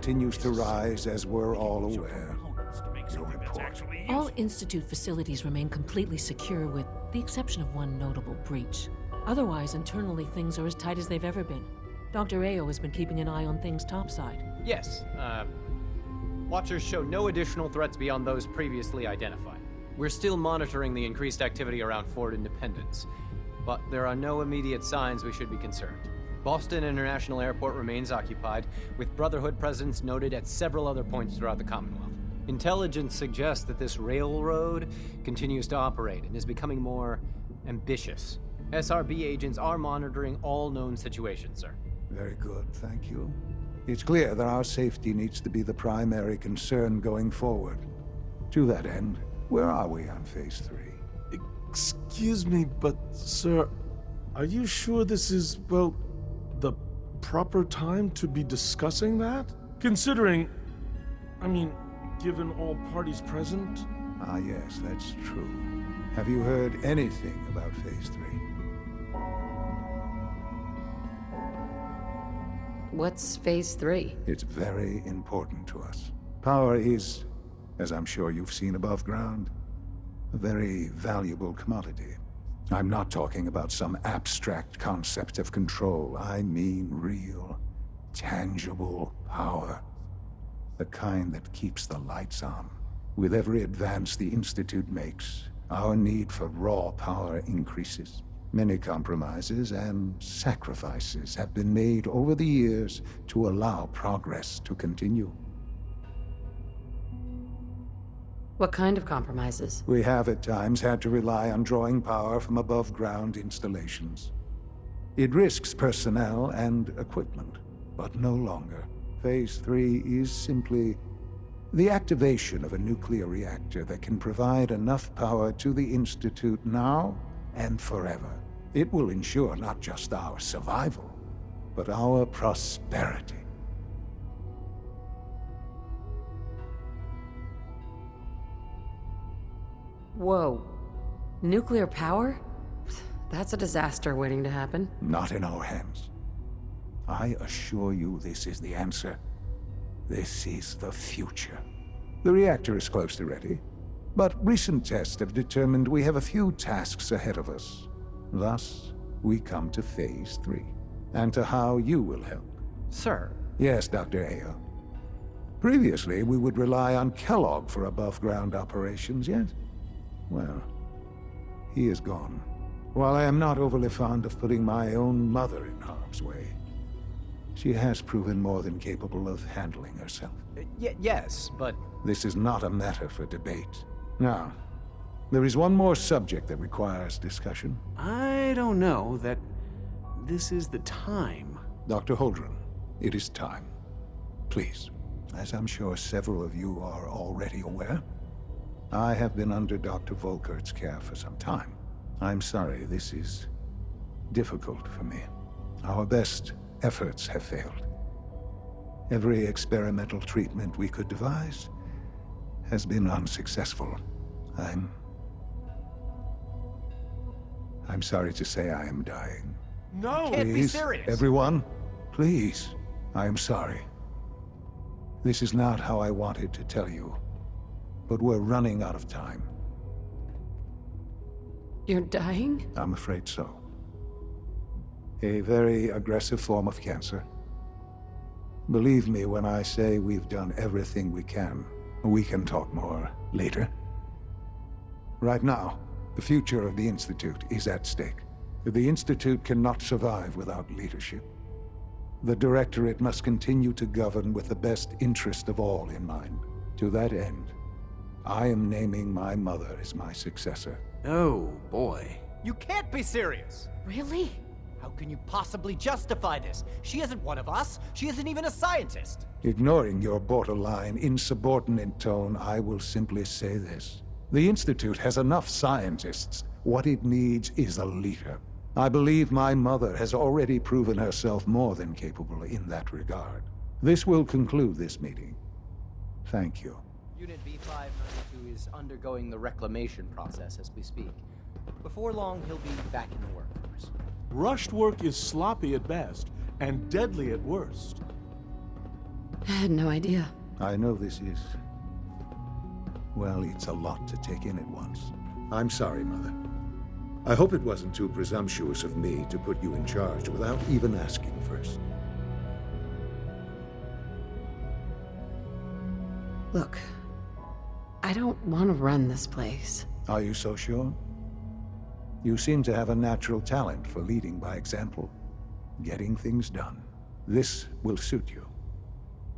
continues to rise as we're all aware. Your report. All Institute facilities remain completely secure with the exception of one notable breach. Otherwise, internally, things are as tight as they've ever been. Dr. Ao has been keeping an eye on things topside. Yes, Watchers show no additional threats beyond those previously identified. We're still monitoring the increased activity around Fort Independence, but there are no immediate signs we should be concerned. Boston International Airport remains occupied, with Brotherhood presence noted at several other points throughout the Commonwealth. Intelligence suggests that this railroad continues to operate and is becoming more ambitious. SRB agents are monitoring all known situations, sir. Very good, thank you. It's clear that our safety needs to be the primary concern going forward. To that end, where are we on Phase 3? Excuse me, but sir, are you sure this is, well, the proper time to be discussing that? Considering, I mean, given all parties present? Ah, yes, that's true. Have you heard anything about Phase 3? What's Phase 3? It's very important to us. Power is, as I'm sure you've seen above ground, a very valuable commodity. I'm not talking about some abstract concept of control. I mean real, tangible power. The kind that keeps the lights on. With every advance the Institute makes, our need for raw power increases. Many compromises and sacrifices have been made over the years to allow progress to continue. What kind of compromises? We have at times had to rely on drawing power from above-ground installations. It risks personnel and equipment, but no longer. Phase 3 is simply the activation of a nuclear reactor that can provide enough power to the Institute now and forever. It will ensure not just our survival, but our prosperity. Whoa. Nuclear power? That's a disaster waiting to happen. Not in our hands. I assure you this is the answer. This is the future. The reactor is close to ready, but recent tests have determined we have a few tasks ahead of us. Thus, we come to Phase 3, and to how you will help. Sir. Yes, Dr. Ao. Previously, we would rely on Kellogg for above-ground operations, yes? Well, he is gone. While I am not overly fond of putting my own mother in harm's way, she has proven more than capable of handling herself. Yes, but... This is not a matter for debate. Now, there is one more subject that requires discussion. I don't know that this is the time. Dr. Holdren, it is time. Please, as I'm sure several of you are already aware, I have been under Dr. Volkert's care for some time. I'm sorry this is difficult for me. Our best efforts have failed. Every experimental treatment we could devise has been unsuccessful. I'm sorry to say I am dying. No! Can't be Please, serious. everyone, please, I am sorry. This is not how I wanted to tell you, but we're running out of time. You're dying? I'm afraid so. A very aggressive form of cancer. Believe me when I say we've done everything we can. We can talk more later. Right now, the future of the Institute is at stake. The Institute cannot survive without leadership. The Directorate must continue to govern with the best interest of all in mind. To that end, I am naming my mother as my successor. Oh, boy. You can't be serious! Really? How can you possibly justify this? She isn't one of us. She isn't even a scientist. Ignoring your borderline, insubordinate tone, I will simply say this. The Institute has enough scientists. What it needs is a leader. I believe my mother has already proven herself more than capable in that regard. This will conclude this meeting. Thank you. Unit B592 is undergoing the reclamation process as we speak. Before long, he'll be back in the workforce. Rushed work is sloppy at best, and deadly at worst. I had no idea. I know this is... well, it's a lot to take in at once. I'm sorry, Mother. I hope it wasn't too presumptuous of me to put you in charge without even asking first. Look, I don't want to run this place. Are you so sure? You seem to have a natural talent for leading by example, getting things done. This will suit you.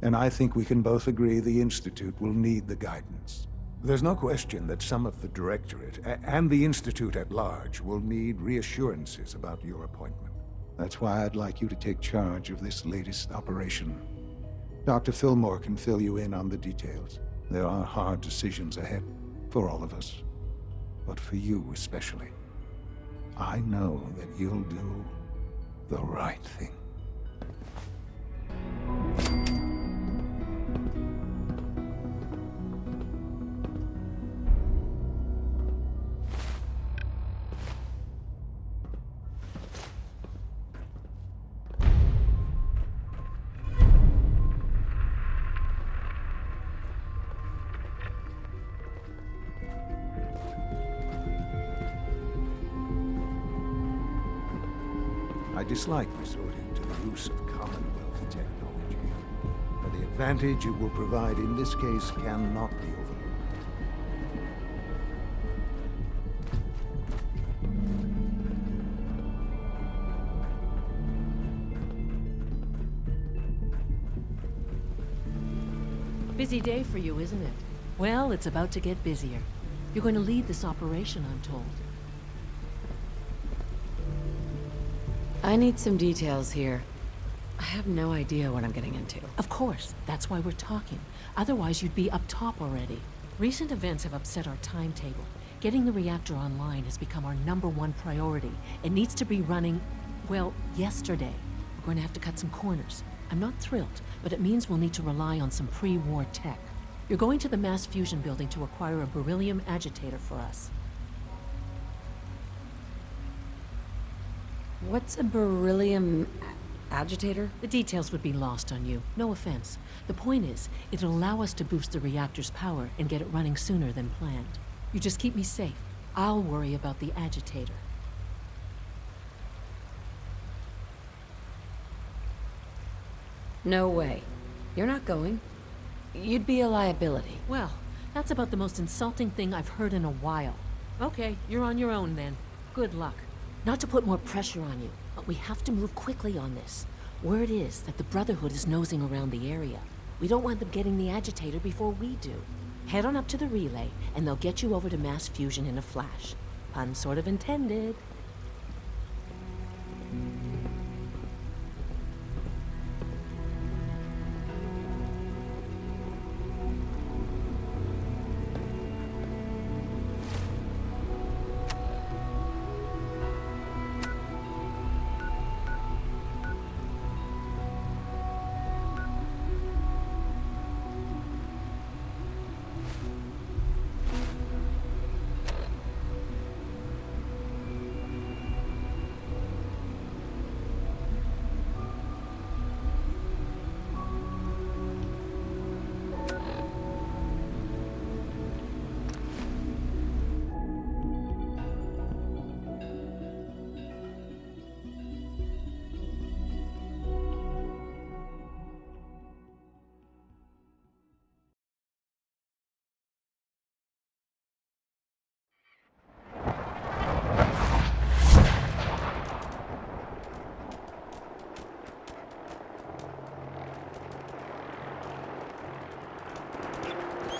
And I think we can both agree the Institute will need the guidance. There's no question that some of the Directorate, and the Institute at large, will need reassurances about your appointment. That's why I'd like you to take charge of this latest operation. Dr. Fillmore can fill you in on the details. There are hard decisions ahead, for all of us. But for you especially. I know that you'll do the right thing. I dislike resorting to the use of Commonwealth technology, but the advantage it will provide in this case cannot be overlooked. Busy day for you, isn't it? Well, it's about to get busier. You're going to lead this operation, I'm told. I need some details here. I have no idea what I'm getting into. Of course, that's why we're talking. Otherwise, you'd be up top already. Recent events have upset our timetable. Getting the reactor online has become our #1 priority. It needs to be running, well, yesterday. We're going to have to cut some corners. I'm not thrilled, but it means we'll need to rely on some pre-war tech. You're going to the mass fusion building to acquire a beryllium agitator for us. What's a beryllium agitator? The details would be lost on you. No offense. The point is, it'll allow us to boost the reactor's power and get it running sooner than planned. You just keep me safe. I'll worry about the agitator. No way. You're not going. You'd be a liability. Well, that's about the most insulting thing I've heard in a while. Okay, you're on your own then. Good luck. Not to put more pressure on you, but we have to move quickly on this. Word is that the Brotherhood is nosing around the area. We don't want them getting the agitator before we do. Head on up to the relay, and they'll get you over to mass fusion in a flash. Pun sort of intended.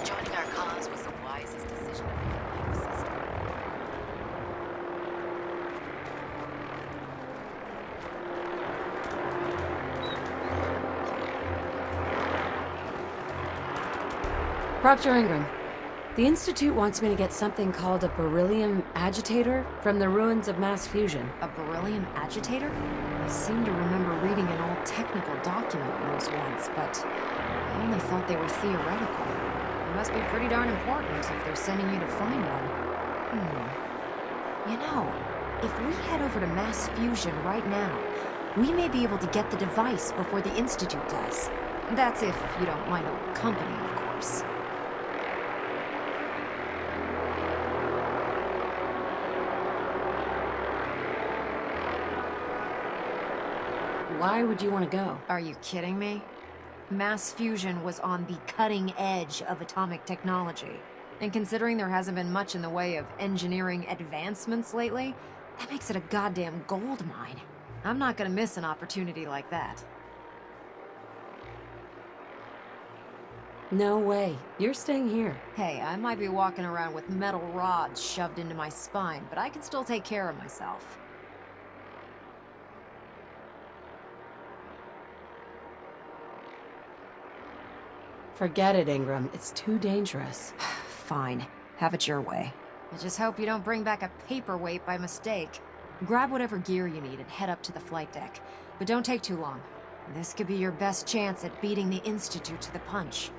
Joining our cause was the wisest decision of your life, sister. Proctor Ingram, the Institute wants me to get something called a beryllium agitator from the ruins of mass fusion. A beryllium agitator? I seem to remember reading an old technical document on those once, but I only thought they were theoretical. They must be pretty darn important if they're sending you to find one. You know, if we head over to mass fusion right now, we may be able to get the device before the Institute does. That's if you don't mind a little company, of course. Why would you want to go? Are you kidding me? Mass fusion was on the cutting edge of atomic technology. And considering there hasn't been much in the way of engineering advancements lately, that makes it a goddamn gold mine. I'm not gonna miss an opportunity like that. No way. You're staying here. Hey, I might be walking around with metal rods shoved into my spine, but I can still take care of myself. Forget it, Ingram. It's too dangerous. Fine. Have it your way. I just hope you don't bring back a paperweight by mistake. Grab whatever gear you need and head up to the flight deck. But don't take too long. This could be your best chance at beating the Institute to the punch.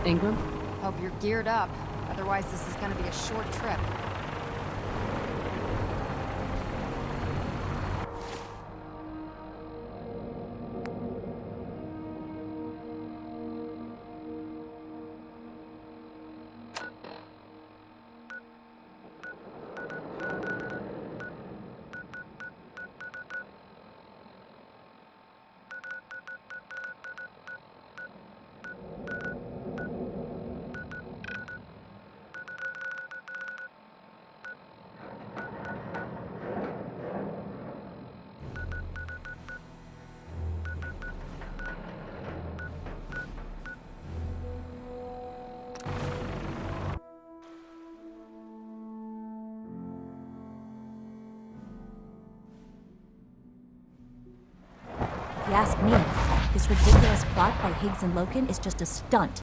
Ingram? Hope you're geared up. Otherwise, this is gonna be a short trip. If you ask me, this ridiculous plot by Higgs and Loken is just a stunt